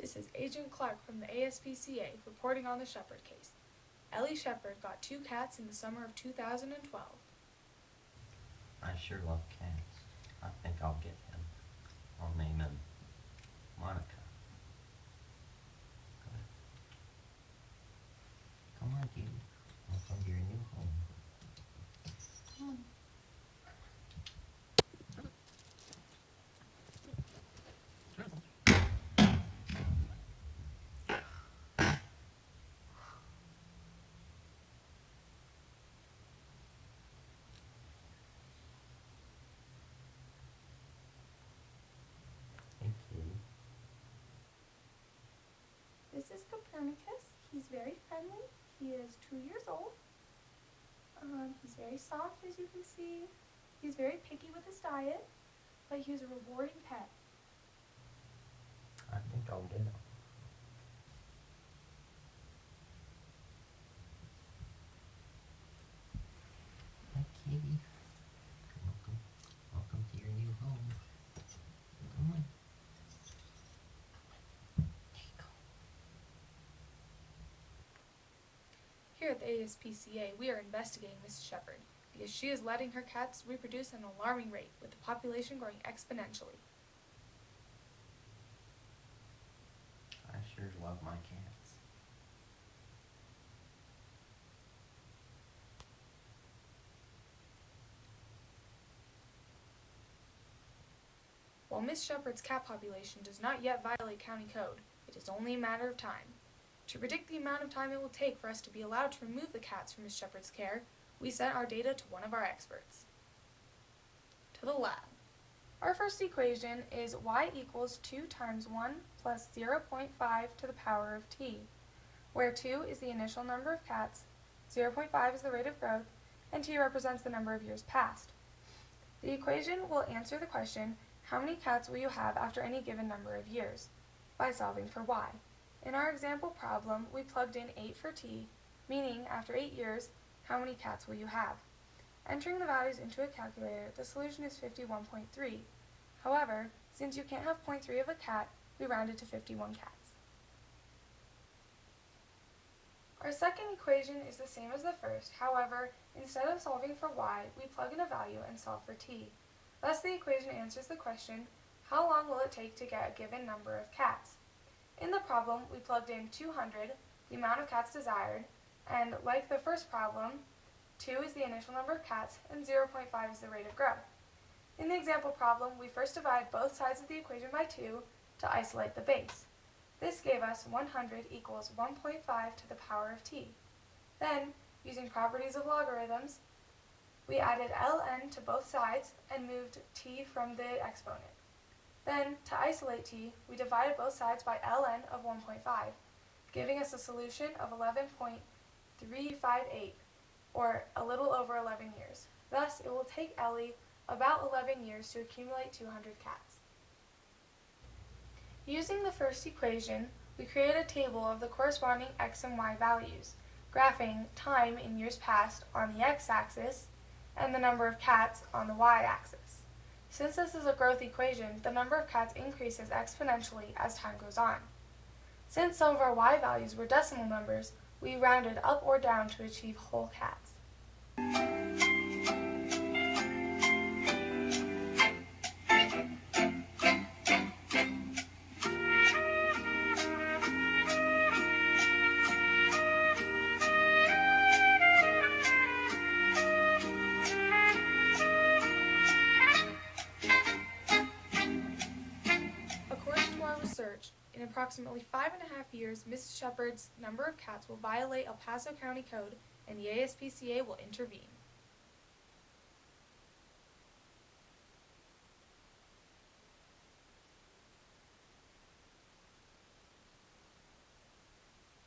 This is Agent Clark from the ASPCA reporting on the Shepherd case. Ellie Shepherd got 2 cats in the summer of 2012. I sure love cats. I think I'll get him. I'll name him Monica. Go ahead. Come on, kitty. Welcome to your new home. Come on. Hey, kitty. This is Copernicus. He's very friendly. He is 2 years old. He's very soft, as you can see. He's very picky with his diet, but he's a rewarding pet. I think I'll get him. Hi, kitty. Welcome. Welcome to your new home. Come on. There you go. Here at the ASPCA, we are investigating Mrs. Shepherd because she is letting her cats reproduce at an alarming rate, with the population growing exponentially. I sure love my cats. While Miss Shepherd's cat population does not yet violate county code, it is only a matter of time. To predict the amount of time it will take for us to be allowed to remove the cats from Miss Shepherd's care, we sent our data to one of our experts. To the lab. Our first equation is y equals 2 times 1 plus 0.5 to the power of t, where 2 is the initial number of cats, 0.5 is the rate of growth, and t represents the number of years passed. The equation will answer the question, how many cats will you have after any given number of years, by solving for y. In our example problem, we plugged in 8 for t, meaning after 8 years, how many cats will you have? Entering the values into a calculator, the solution is 51.3. However, since you can't have 0.3 of a cat, we rounded to 51 cats. Our second equation is the same as the first. However, instead of solving for y, we plug in a value and solve for t. Thus, the equation answers the question, how long will it take to get a given number of cats? In the problem, we plugged in 200, the amount of cats desired, and like the first problem, 2 is the initial number of cats, and 0.5 is the rate of growth. In the example problem, we first divide both sides of the equation by 2 to isolate the base. This gave us 100 equals 1.5 to the power of t. Then, using properties of logarithms, we added ln to both sides and moved t from the exponent. Then, to isolate t, we divided both sides by ln of 1.5, giving us a solution of 11.358, or a little over 11 years. Thus, it will take Ellie about 11 years to accumulate 200 cats. Using the first equation, we create a table of the corresponding x and y values, graphing time in years past on the x-axis and the number of cats on the y-axis. Since this is a growth equation, the number of cats increases exponentially as time goes on. Since some of our y values were decimal numbers, we rounded up or down to achieve whole cats. According to our research, in approximately 5.5 years, Mrs. Shepherd's number of cats will violate El Paso County Code, and the ASPCA will intervene.